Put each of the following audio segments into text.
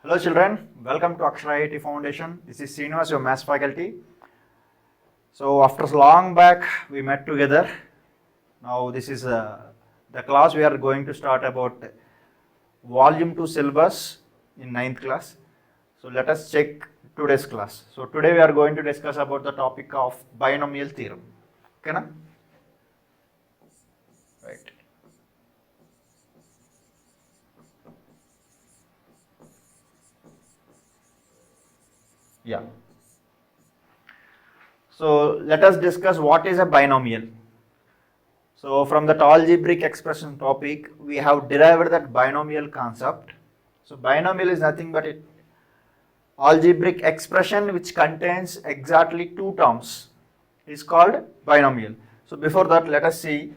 Hello children, welcome to Akshara IIT Foundation. This is Srinivas, your maths faculty. So after long back we met together. Now this is the class we are going to start about volume 2 syllabus in 9th class. So let us check today's class. So today we are going to discuss about the topic of binomial theorem. Okay na? Right. Yeah. So let us discuss what is a binomial. So from the algebraic expression topic, we have derived that binomial concept. So binomial is nothing but an algebraic expression which contains exactly two terms is called binomial. So before that, let us see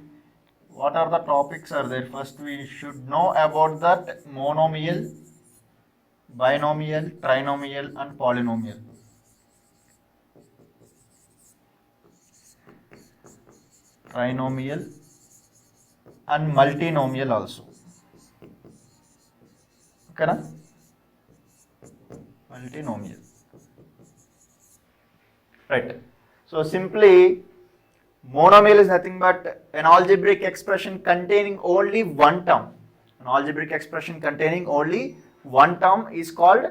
what are the topics are there. First we should know about that monomial, binomial, trinomial and polynomial. Trinomial and multinomial also. Okay na? Multinomial. Right. So simply monomial is nothing but an algebraic expression containing only one term. An algebraic expression containing only one term is called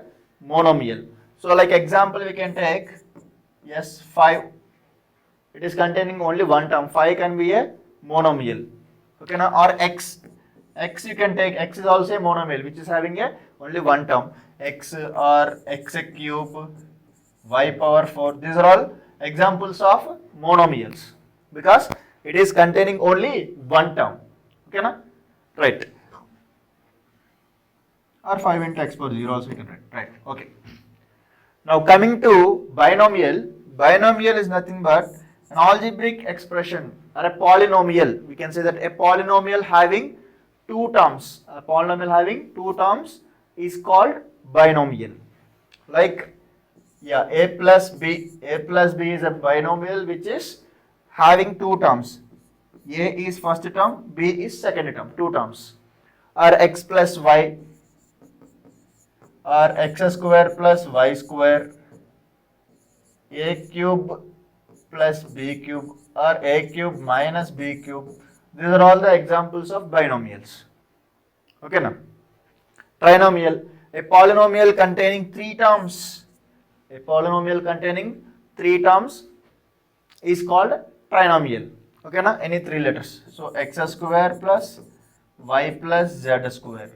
monomial. So like example we can take, yes, 5. It is containing only one term. 5 can be a monomial. Okay, now or x. X you can take, x is also a monomial which is having a only one term. X or x cube, y power 4. These are all examples of monomials because it is containing only one term. Okay, na? Right. Or 5 into x power 0 also we can write. Right. Okay. Now coming to binomial. Binomial is nothing but an algebraic expression or a polynomial. We can say that a polynomial having two terms. A polynomial having two terms is called binomial. Like, yeah, a plus b. A plus b is a binomial which is having two terms. A is first term, b is second term, two terms. Or x plus y, or x square plus y square, a cube plus b cube, or a cube minus b cube. These are all the examples of binomials. Okay now. Trinomial, a polynomial containing three terms. A polynomial containing three terms is called trinomial. Okay now, any three letters. So x square plus y plus z square.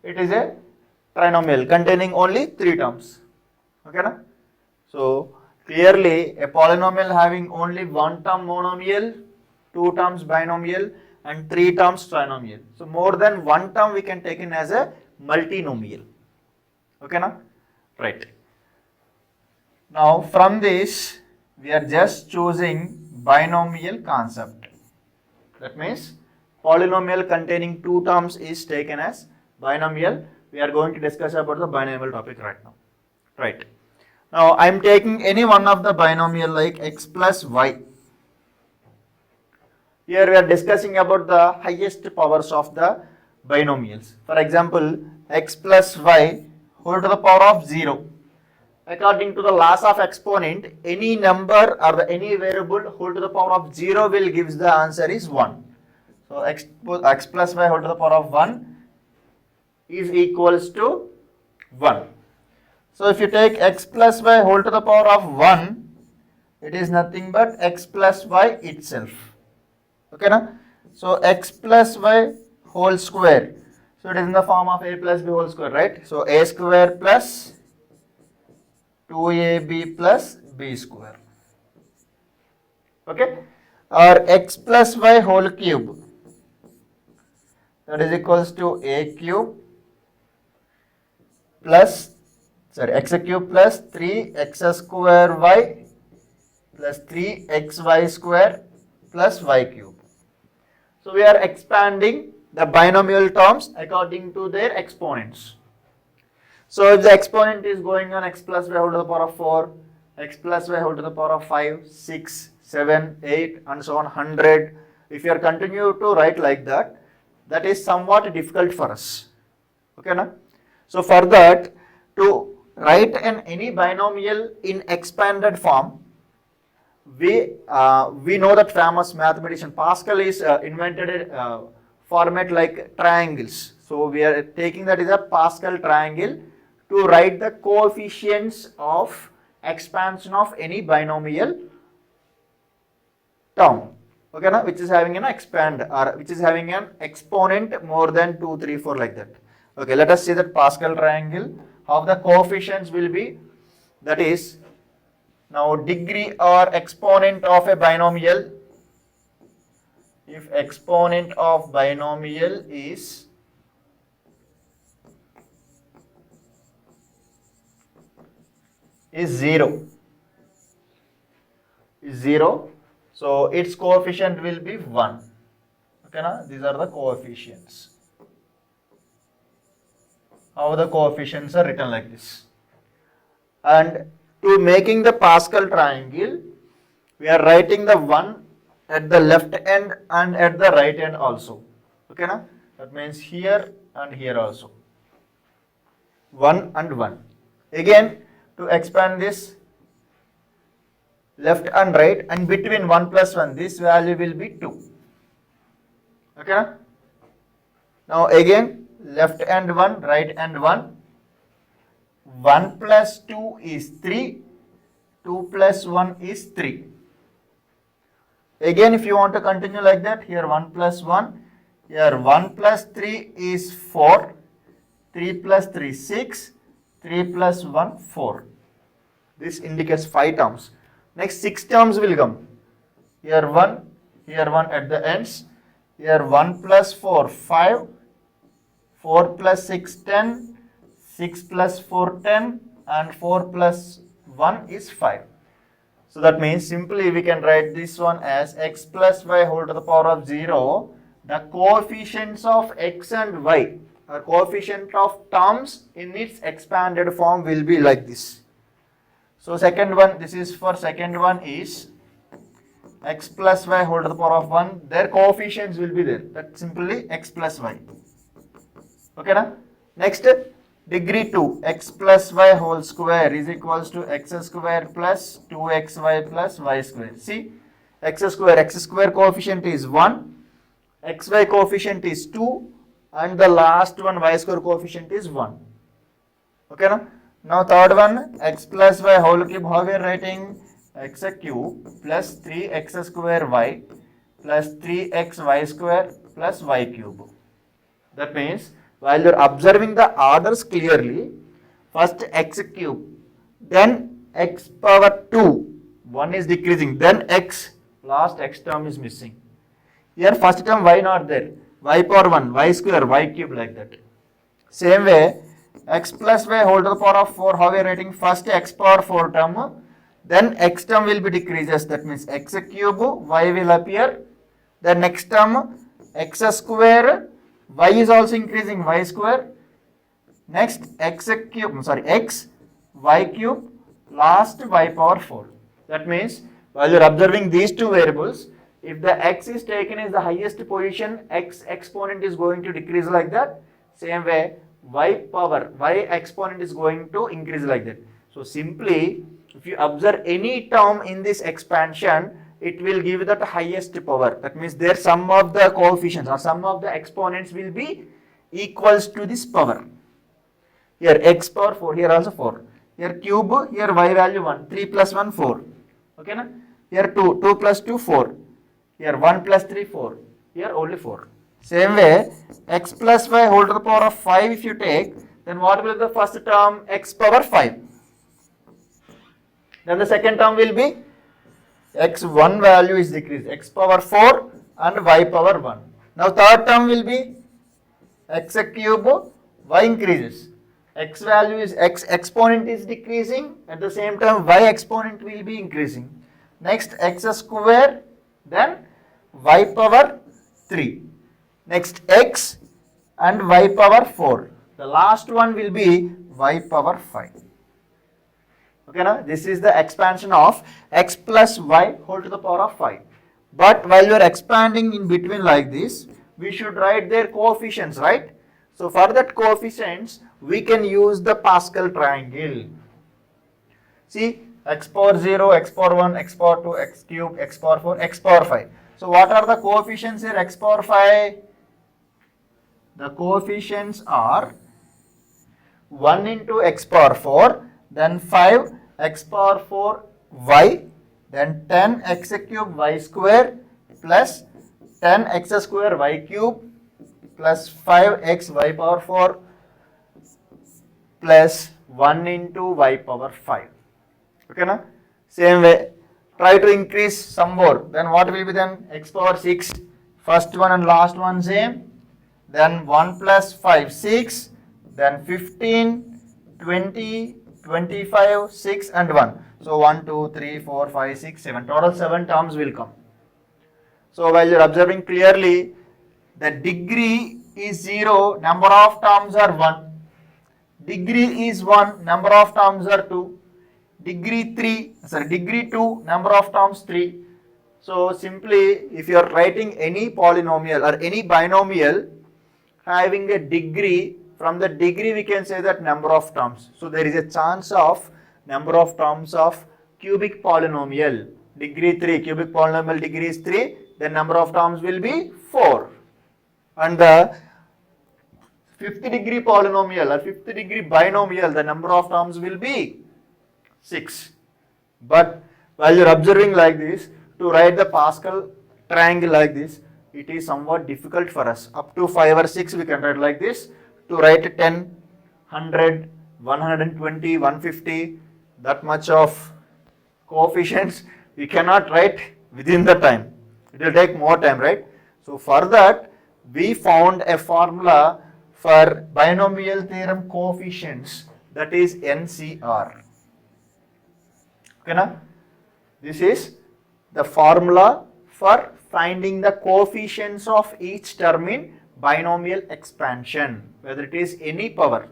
It is a trinomial containing only three terms. Okay na? So clearly a polynomial having only one term monomial, two terms binomial and three terms trinomial. So more than one term we can take in as a multinomial. Okay na? Right. Now from this we are just choosing binomial concept. That means polynomial containing two terms is taken as binomial. We are going to discuss about the binomial topic right now. Right. Now I am taking any one of the binomial like x plus y. Here we are discussing about the highest powers of the binomials. For example, x plus y whole to the power of 0. According to the laws of exponent, any number or any variable whole to the power of 0 will give the answer is 1. So x plus y whole to the power of 1 is equals to 1. So if you take x plus y whole to the power of 1, it is nothing but x plus y itself. Okay na? So x plus y whole square. So it is in the form of a plus b whole square, right? So a square plus 2ab plus b square. Okay? Or x plus y whole cube. That is equals to a cube plus x cube plus 3x square y plus 3xy square plus y cube. So we are expanding the binomial terms according to their exponents. So if the exponent is going on x plus y whole to the power of 4, x plus y whole to the power of 5, 6, 7, 8 and so on 100. If you are continue to write like that, that is somewhat difficult for us. Okay na? So for that, to write any binomial in expanded form, we know that famous mathematician Pascal is invented a format like triangles. So we are taking that is a Pascal triangle to write the coefficients of expansion of any binomial term, okay, na? Which is having an expand or which is having an exponent more than 2, 3, 4 like that. Okay, let us see that Pascal triangle, how the coefficients will be. That is, now degree or exponent of a binomial, if exponent of binomial is zero, so its coefficient will be 1. Okay, na? These are the coefficients. How the coefficients are written like this. And to making the Pascal triangle, we are writing the 1 at the left end and at the right end also. Okay, na? That means here and here also. 1 and 1. Again, to expand this left and right, and between 1 plus 1, this value will be 2. Okay, na? Now again, left and 1, right and 1. 1 plus 2 is 3. 2 plus 1 is 3. Again, if you want to continue like that, here 1 plus 1. Here 1 plus 3 is 4. 3 plus 3 6. 3 plus 1 4. This indicates 5 terms. Next 6 terms will come. Here 1 at the ends. Here 1 plus 4 5. 4 plus 6 10. 6 plus 4 10. And 4 plus 1 is 5. So that means simply we can write this one as x plus y whole to the power of 0. The coefficients of x and y, or coefficient of terms in its expanded form, will be like this. So second one, this is for second one is x plus y whole to the power of 1. Their coefficients will be there. That's simply x plus y. Okay, na? Next, degree 2, x plus y whole square is equals to x square plus 2xy plus y square. See, x square coefficient is 1, xy coefficient is 2, and the last one y square coefficient is 1. Okay, na? Now third one, x plus y whole cube, how we are writing? X cube plus 3x square y plus 3x y square plus y cube. That means, while you are observing the orders clearly, first x cube, then x power 2, 1 is decreasing, then x, last x term is missing. Here first term y not there, y power 1, y square, y cube like that. Same way, x plus y whole to the power of 4, how we are writing? First x power 4 term, then x term will be decreases, that means x cube, y will appear, the next term x square, y is also increasing, y square, next x cube, x, y cube, last y power 4. That means while you are observing these two variables, if the x is taken as the highest position, x exponent is going to decrease like that. Same way, y exponent is going to increase like that. So simply, if you observe any term in this expansion, it will give the highest power. That means their sum of the coefficients or sum of the exponents will be equals to this power. Here x power 4, here also 4. Here cube, here y value 1, 3 plus 1 4. Okay, na? Here 2, 2 plus 2 4. Here 1 plus 3 4. Here only 4. Same way, x plus y whole to the power of 5 if you take, then what will be the first term? X power 5. Then the second term will be x1 value is decreased, x power 4 and y power 1. Now third term will be x cube, y increases. X value is, x exponent is decreasing, at the same time y exponent will be increasing. Next x square, then y power 3. Next x and y power 4. The last one will be y power 5. Okay, now this is the expansion of x plus y whole to the power of 5. But while you are expanding in between like this, we should write their coefficients, right? So for that coefficients, we can use the Pascal triangle. See, x power 0, x power 1, x power 2, x cube, x power 4, x power 5. So what are the coefficients here? X power 5. The coefficients are 1 into x power 4, then 5 x power 4 y, then 10 x cube y square plus 10 x square y cube plus 5x y power 4 plus 1 into y power 5. Okay, na? Same way, try to increase some more. Then what will be then? X power 6, first one and last one same. Then 1 plus 5, 6. Then 15, 20, 25, 6 and 1. So 1, 2, 3, 4, 5, 6, 7. Total 7 terms will come. So while you are observing clearly, the degree is 0, number of terms are 1. Degree is 1, number of terms are 2. Degree 2, number of terms 3. So simply, if you are writing any polynomial or any binomial having a degree, from the degree we can say that number of terms. So there is a chance of number of terms of cubic polynomial. Degree 3, cubic polynomial degree is 3, then number of terms will be 4. And the 5th degree polynomial or 5th degree binomial, the number of terms will be 6. But while you are observing like this, to write the Pascal triangle like this, it is somewhat difficult for us. Up to 5 or 6 we can write like this. To write 10, 100, 120, 150, that much of coefficients we cannot write within the time. It will take more time, right? So for that, we found a formula for binomial theorem coefficients, that is NCR. Okay, na? This is the formula for finding the coefficients of each term in binomial expansion, whether it is any power,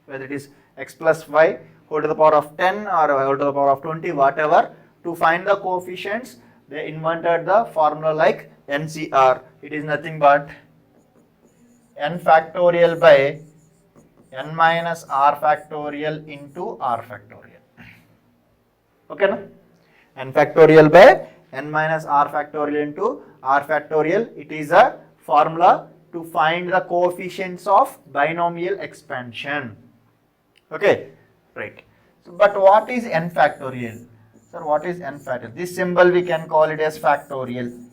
whether it is x plus y whole to the power of 10 or whole to the power of 20, whatever. To find the coefficients, they invented the formula like NCR. It is nothing but n factorial by n minus r factorial into r factorial. Okay, na? N factorial by n minus r factorial into r factorial. It is a formula to find the coefficients of binomial expansion. Okay, right. So, but what is n factorial? Sir, what is n factorial? This symbol we can call it as factorial.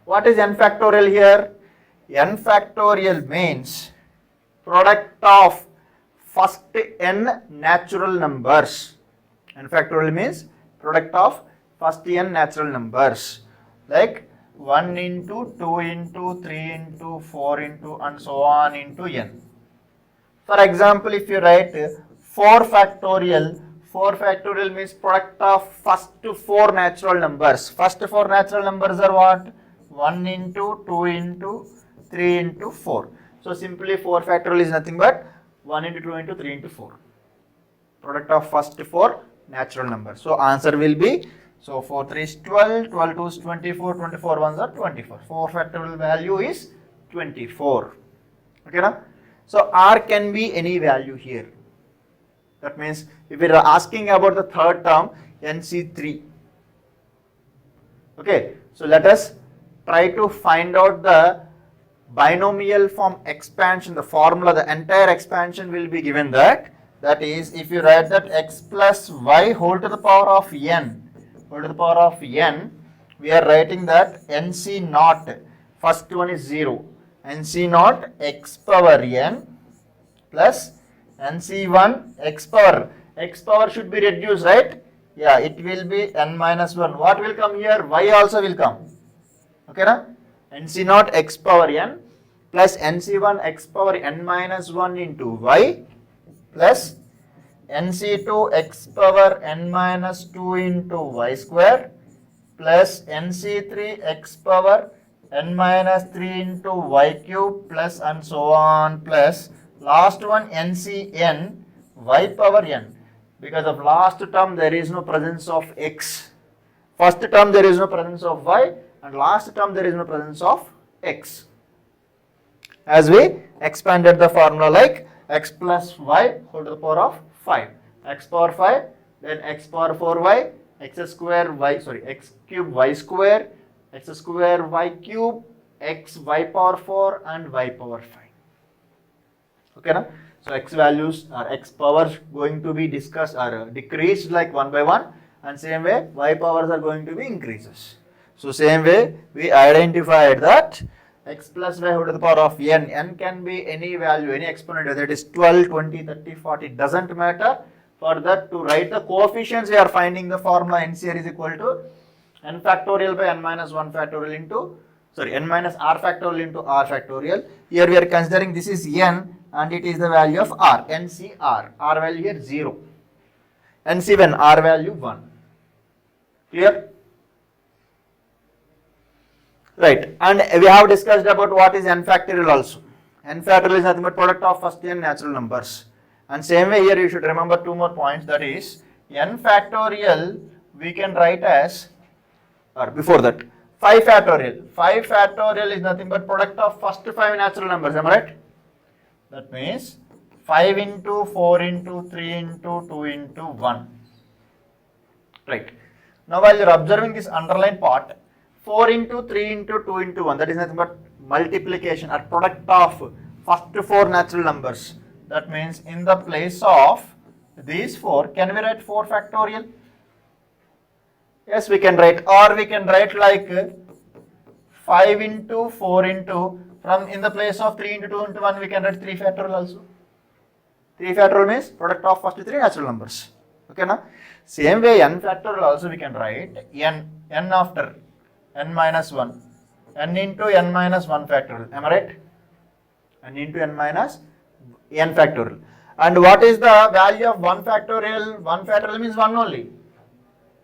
What is n factorial here? N factorial means product of first n natural numbers. N factorial means product of first n natural numbers, like 1 into 2 into 3 into 4 into and so on into n. For example, if you write 4 factorial means product of first 4 natural numbers. First 4 natural numbers are what? 1 into 2 into 3 into 4. So simply 4 factorial is nothing but 1 into 2 into 3 into 4. Product of first 4 natural numbers. So answer will be, so 4 3 is 12, 12 2 is 24, 24 1s are 24. 4 factorial value is 24. Okay, na? So R can be any value here. That means if we are asking about the third term, NC3. Okay, so let us try to find out the binomial form expansion, the formula, the entire expansion will be given that. That is, if you write that x plus y whole to the power of n, we are writing that NC naught, first one is 0, NC naught x power n plus NC1 x power should be reduced, right? Yeah, it will be n minus 1. What will come here? Y also will come. Okay, na? NC naught x power n plus NC1 x power n minus 1 into y plus NC2 x power n minus 2 into y square plus NC3 x power n minus 3 into y cube plus and so on, plus last one NCn y power n. Because of last term there is no presence of x. First term there is no presence of y, and last term there is no presence of x. As we expanded the formula like x plus y whole to the power of 5, x power 5, then x power 4y, x square y, sorry, x cube y square, x square y cube, x y power 4 and y power 5. Okay, na? So x values or x powers going to be discussed or decreased like one by one, and same way y powers are going to be increases. So same way we identified that x plus y whole to the power of n can be any value, any exponent, whether it is 12, 20, 30, 40, doesn't matter. For that, to write the coefficients, we are finding the formula n CR is equal to n factorial by n minus 1 factorial into, sorry, n minus r factorial into r factorial. Here we are considering this is n and it is the value of r, NCR, r value here 0, NC when r value 1. Clear? Right, and we have discussed about what is n factorial also. N factorial is nothing but product of first n natural numbers. And same way here you should remember two more points, that is n factorial we can write as, or before that, 5 factorial. 5 factorial is nothing but product of first 5 natural numbers, am I right? That means 5 into 4 into 3 into 2 into 1. Right. Now while you are observing this underlined part, 4 into 3 into 2 into 1, that is nothing but multiplication or product of first 4 natural numbers. That means in the place of these 4, can we write 4 factorial? Yes, we can write, or we can write like 5 into 4 into, from in the place of 3 into 2 into 1, we can write 3 factorial also. 3 factorial means product of first 3 natural numbers. Okay, na? Same way n factorial also we can write n after n minus 1, n into n minus 1 factorial, am I right? N into n minus n factorial. And what is the value of 1 factorial? 1 factorial means 1 only.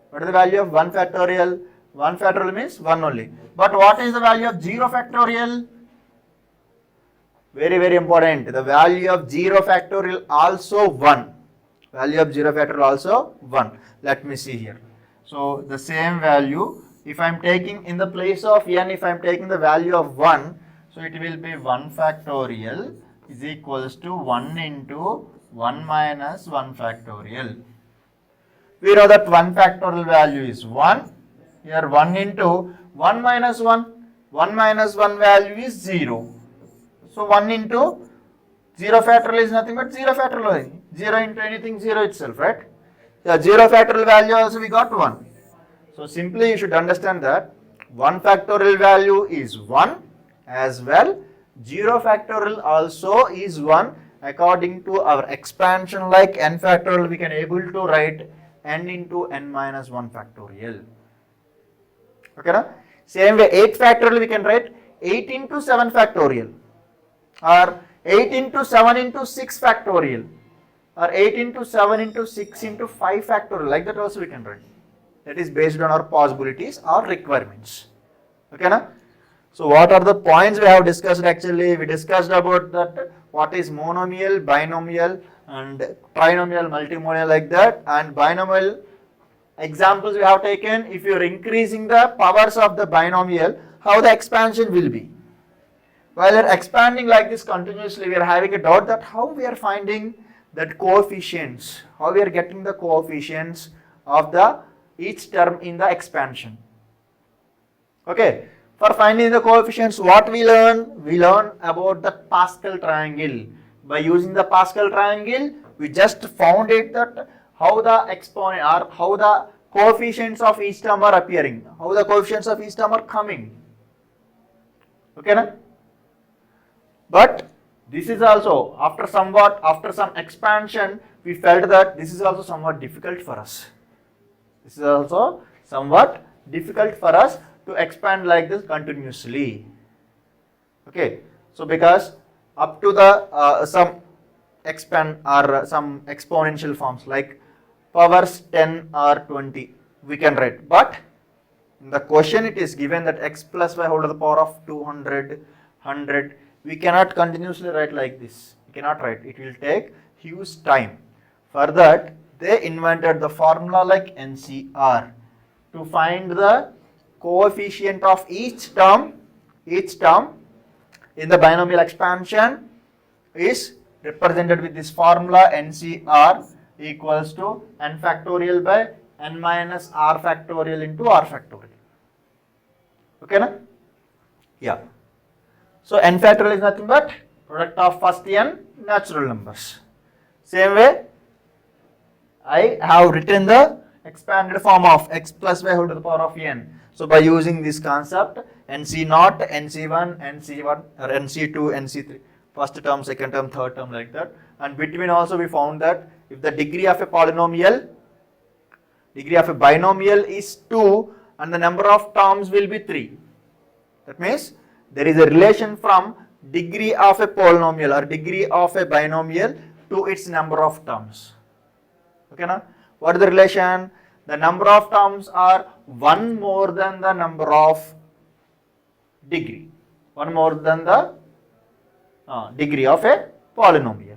What is the value of 1 factorial? 1 factorial means 1 only. But what is the value of 0 factorial? Very, very important. The value of 0 factorial also 1. Value of 0 factorial also 1. Let me see here. So the same value, if I am taking in the place of n, if I am taking the value of 1, so it will be 1 factorial is equals to 1 into 1 minus 1 factorial. We know that 1 factorial value is 1. Here 1 into 1 minus 1. 1 minus 1 value is 0. So 1 into 0 factorial is nothing but 0 factorial. 0 into anything 0 itself, right? Yeah, 0 factorial value also we got 1. So simply you should understand that 1 factorial value is 1 as well. 0 factorial also is 1. According to our expansion like n factorial, we can able to write n into n minus 1 factorial. Okay, na? Same way 8 factorial we can write 8 into 7 factorial, or 8 into 7 into 6 factorial, or 8 into 7 into 6 into 5 factorial. Like that also we can write. That is based on our possibilities or requirements. Okay, na? So what are the points we have discussed actually? We discussed about that what is monomial, binomial and trinomial, multimodal like that, and binomial examples we have taken. If you are increasing the powers of the binomial, how the expansion will be. While we are expanding like this continuously, we are having a doubt that how we are finding that coefficients, how we are getting the coefficients of the each term in the expansion. Okay. For finding the coefficients, what we learn? We learn about the Pascal triangle. By using the Pascal triangle, we just found it that how the exponent or how the coefficients of each term are appearing, how the coefficients of each term are coming. Okay, na? But this is also after some expansion, we felt that this is also somewhat difficult for us. This is also somewhat difficult for us to expand like this continuously. Okay, so because up to the some expand or some exponential forms like powers 10 or 20 we can write, but in the question it is given that x plus y whole to the power of 200, 100, we cannot continuously write like this. We cannot write. It will take huge time. For that, they invented the formula like NCR to find the coefficient of each term each term in the binomial expansion is represented with this formula NCR equals to n factorial by n minus r factorial into r factorial. Okay, na? Yeah. So n factorial is nothing but product of first n natural numbers. Same way, I have written the expanded form of x plus y whole to the power of n. So by using this concept, NC0, NC1, NC1 or NC2, NC3, first term, second term, third term, like that. And between also we found that if the degree of a polynomial, degree of a binomial is 2 and the number of terms will be 3. That means there is a relation from degree of a polynomial or degree of a binomial to its number of terms. Okay, now what is the relation? The number of terms are 1 more than the number of degree, 1 more than the degree of a polynomial.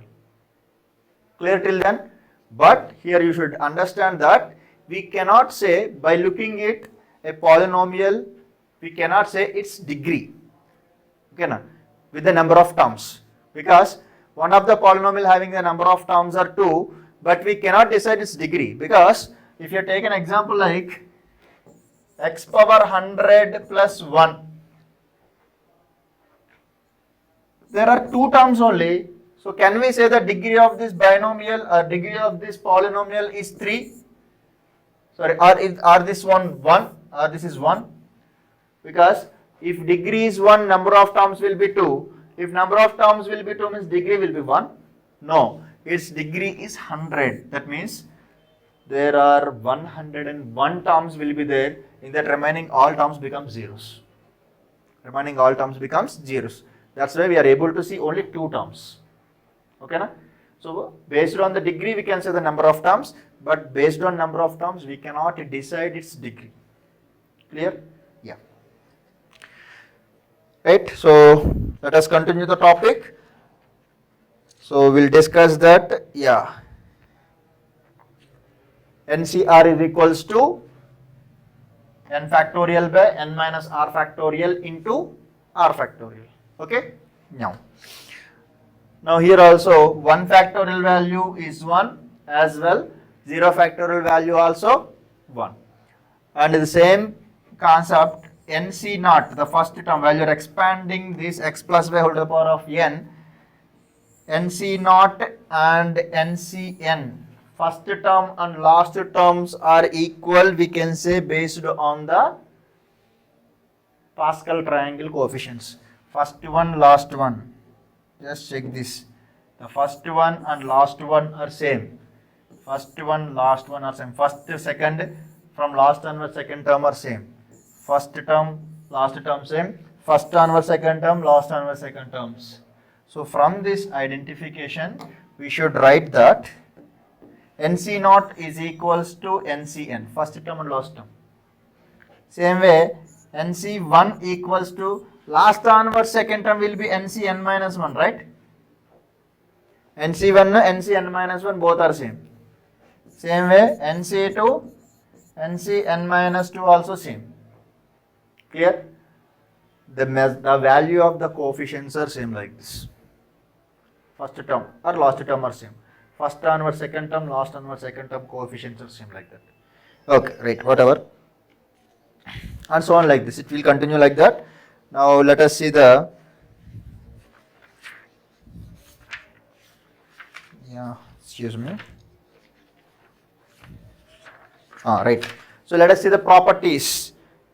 Clear till then? But here you should understand that we cannot say by looking at a polynomial, we cannot say its degree, okay, na, with the number of terms, because one of the polynomial having the number of terms are 2, but we cannot decide its degree, because if you take an example like x power 100 plus 1, there are 2 terms only. So can we say the degree of this binomial or degree of this polynomial is 3? Sorry, or this one 1 or this is 1? Because if degree is 1, number of terms will be 2. If number of terms will be 2 means degree will be 1? No, its degree is 100. That means there are 101 terms will be there. In that remaining all terms become zeros. Remaining all terms becomes zeros. That's why we are able to see only 2 terms. Okay, na? So based on the degree we can say the number of terms, but based on number of terms we cannot decide its degree. Clear? Yeah. Right. So let us continue the topic. So we'll discuss that. Yeah. NCR is equals to n factorial by n minus r factorial into r factorial. Okay. Now here also 1 factorial value is 1 as well, 0 factorial value also 1. And the same concept NC0, the first term, while you are expanding this x plus y whole to the power of n, NC0 and NCn, first term and last terms are equal, we can say, based on the Pascal triangle coefficients. First one, last one. Just check this. The first one and last one are same. First one, last one are same. First, second, from last onward, second term are same. First term, last term same. First onward, second term, last onward, second terms. So from this identification, we should write that NC0 is equals to NCn, first term and last term. Same way, NC1 equals to last onward second term will be NCn minus 1, right? NC1, NCn minus 1 both are same. Same way, NC2, NCn minus 2 also same. Clear? The value of the coefficients are same like this. First term or last term are same. First onward second term, last onward second term coefficients are same like that. Okay, right, whatever. And so on like this. It will continue like that. Now let us see the excuse me. Right. So let us see the properties.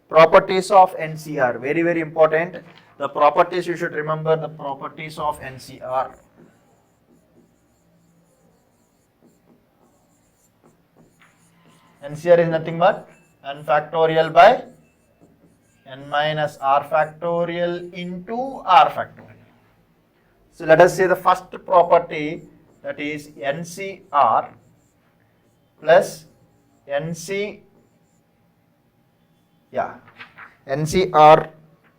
Properties of NCR. Very, very important. The properties, you should remember the properties of NCR. NCR is nothing but n factorial by n minus r factorial into r factorial. So let us say the first property, that is NCR plus NCR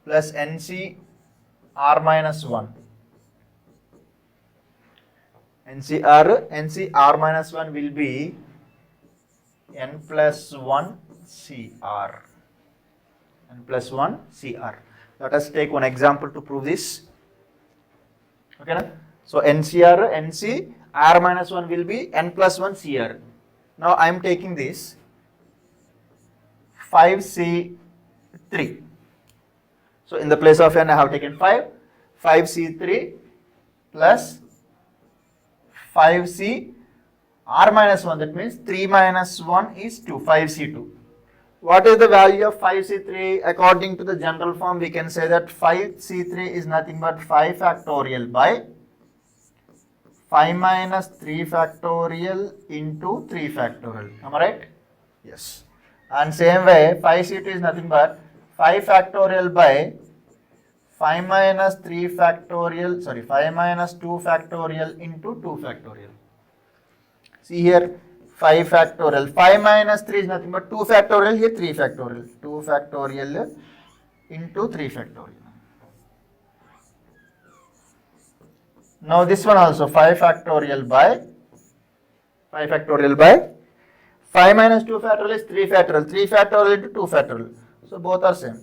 plus NCR minus 1. NCR minus 1 will be n plus 1 CR. N plus 1 CR. Let us take one example to prove this. Okay, na? So NCR, NC, R minus 1 will be N plus 1 CR. Now I am taking this 5C3. So in the place of N I have taken 5, 5C3 plus 5C R minus 1, that means 3 minus 1 is 2, 5C2. What is the value of 5C3? According to the general form, we can say that 5C3 is nothing but 5 factorial by 5 minus 3 factorial into 3 factorial. Am I right? Yes. And same way, 5C2 is nothing but 5 factorial by 5 minus 3 factorial, 5 minus 2 factorial into 2 factorial. See here, 5 factorial. 5 minus 3 is nothing but 2 factorial, here 3 factorial. 2 factorial into 3 factorial. Now this one also 5 factorial by 5 minus 2 factorial is 3 factorial. 3 factorial into 2 factorial. So both are same.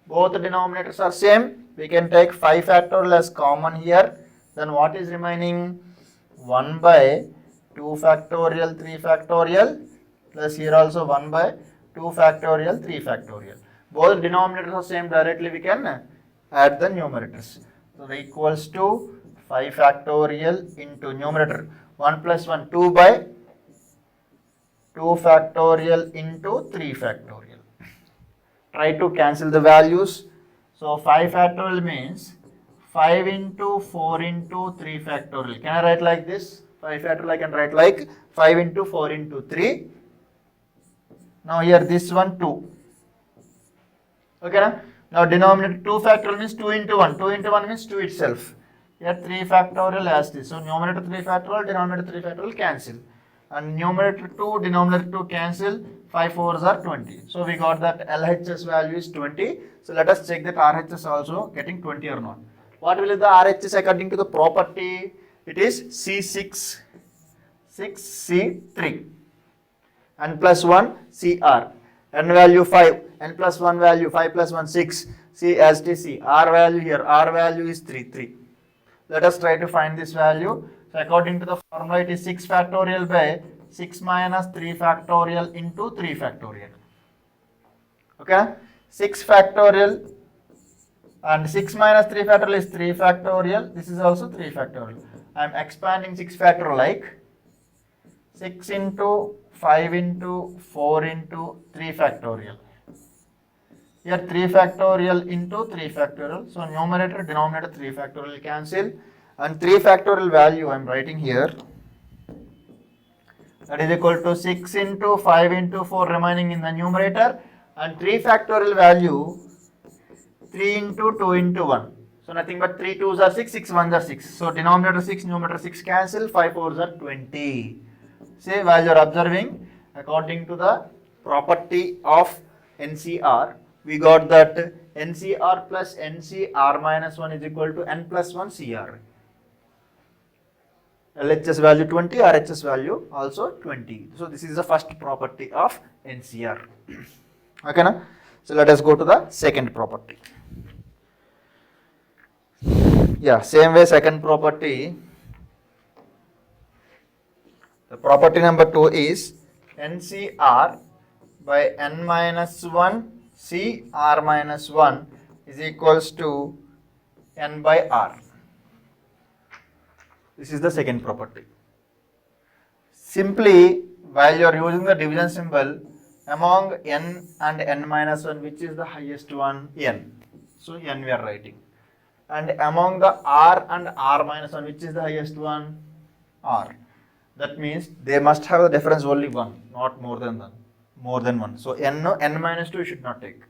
Both denominators are same. We can take 5 factorial as common here. Then what is remaining? 1 by 2 factorial 3 factorial plus here also 1 by 2 factorial 3 factorial. Both denominators are same, directly we can add the numerators. So equals to 5 factorial into numerator 1 plus 1 2 by 2 factorial into 3 factorial. Try to cancel the values. So 5 factorial means 5 into 4 into 3 factorial. Can I write like this? 5 factorial I can write like 5 into 4 into 3. Now here this one 2. Okay, na? Now denominator 2 factorial means 2 into 1. 2 into 1 means 2 itself. Here 3 factorial as this. So numerator 3 factorial, denominator 3 factorial cancel. And numerator 2, denominator 2 cancel. 5 4s are 20. So we got that LHS value is 20. So let us check that RHS also getting 20 or not. What will be the RHS according to the property? It is C6, 6C3, N plus 1 CR, N value 5, N plus 1 value 5 plus 1 6, C as T C, R value here, R value is 3. Let us try to find this value. So according to the formula, it is 6 factorial by 6 minus 3 factorial into 3 factorial. Okay, 6 factorial and 6 minus 3 factorial is 3 factorial. This is also 3 factorial. I am expanding 6 factorial like 6 into 5 into 4 into 3 factorial. Here 3 factorial into 3 factorial. So numerator, denominator 3 factorial cancel. And 3 factorial value I am writing here. That is equal to 6 into 5 into 4 remaining in the numerator. And 3 factorial value 3 into 2 into 1. So nothing but 3 2s are 6, 6 1s are 6. So denominator 6, numerator 6 cancel, 5 4s are 20. See, while you are observing, according to the property of NCR, we got that NCR plus NCR minus 1 is equal to N plus 1 CR. LHS value 20, RHS value also 20. So this is the first property of NCR. Okay, na? So let us go to the second property. Yeah, same way second property. The property number 2 is NCR by N minus 1 CR minus 1 is equals to N by R. This is the second property. Simply, while you are using the division symbol, among N and N minus 1, which is the highest one? N. So N we are writing. And among the R and R minus 1, which is the highest one? R. That means they must have the difference only 1, not more than 1. So N minus 2 you should not take.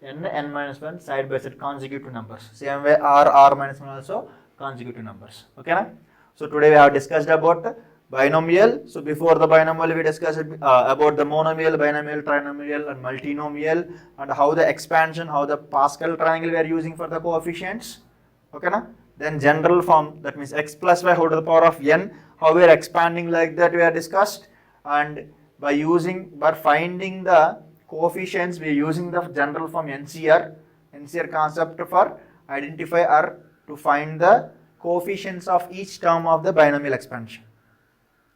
N minus 1 side by side consecutive numbers. Same way R minus 1 also consecutive numbers. Okay, na? So today we have discussed about binomial. So before the binomial we discussed about the monomial, binomial, trinomial and multinomial, and how the expansion, how the Pascal triangle we are using for the coefficients. Okay, na? Then general form, that means x plus y whole to the power of n, how we are expanding like that we are discussed. And by finding the coefficients we are using the general form NCR. NCR concept for identify or to find the coefficients of each term of the binomial expansion.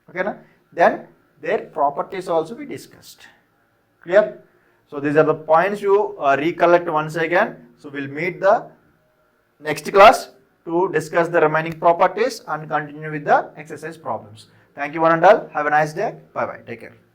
Okay, na? Then their properties also we discussed. Clear? So these are the points you recollect once again. So we'll meet the next class to discuss the remaining properties and continue with the exercise problems. Thank you one and all. Have a nice day. Bye bye. Take care.